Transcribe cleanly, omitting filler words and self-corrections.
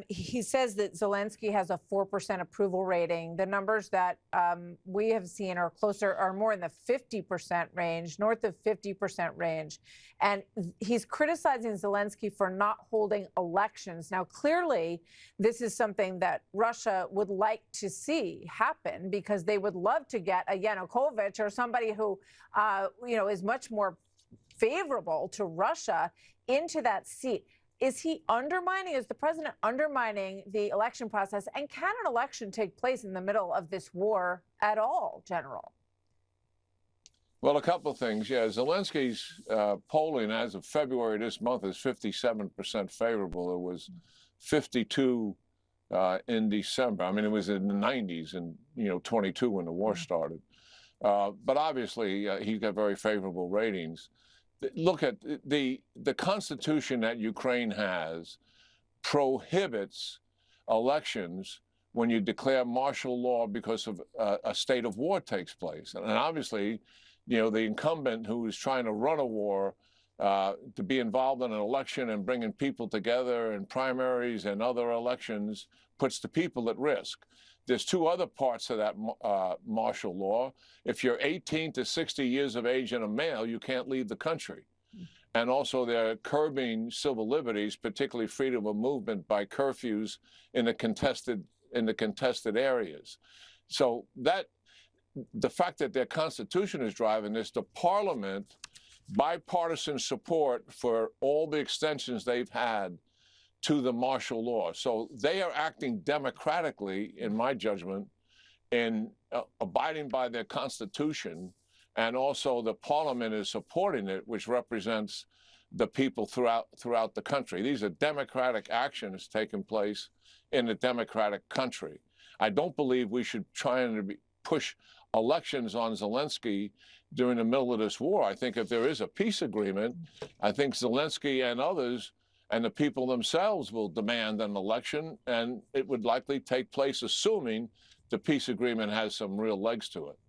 he says that Zelensky has a 4% approval rating. The numbers that we have seen are more in the 50% range, north of 50% range. And he's criticizing Zelensky for not holding elections. Now, clearly, this is something that Russia would like to see happen because they would love to get a Yanukovych or somebody who, is much more favorable to Russia into that seat. Is he is the president undermining the election process? And can an election take place in the middle of this war at all, General? Well, a couple of things. Yeah, Zelensky's polling as of February this month is 57% favorable. It was 52 in December. I mean, it was in the 90s in 22 when the war started. But obviously, he's got very favorable ratings. Look at the Constitution that Ukraine has prohibits elections when you declare martial law because of a state of war takes place. And obviously, the incumbent who is trying to run a war to be involved in an election and bringing people together in primaries and other elections puts the people at risk. There's two other parts of that martial law. If you're 18 to 60 years of age and a male, you can't leave the country. And also they're curbing civil liberties, particularly freedom of movement, by curfews in the contested areas. So the fact that their constitution is driving this, the parliament, bipartisan support for all the extensions they've had to the martial law. So they are acting democratically, in my judgment, in abiding by their constitution, and also the parliament is supporting it, which represents the people throughout the country. These are democratic actions taking place in a democratic country. I don't believe we should try and push elections on Zelensky during the middle of this war. I think if there is a peace agreement, I think Zelensky and others and the people themselves will demand an election, and it would likely take place assuming the peace agreement has some real legs to it.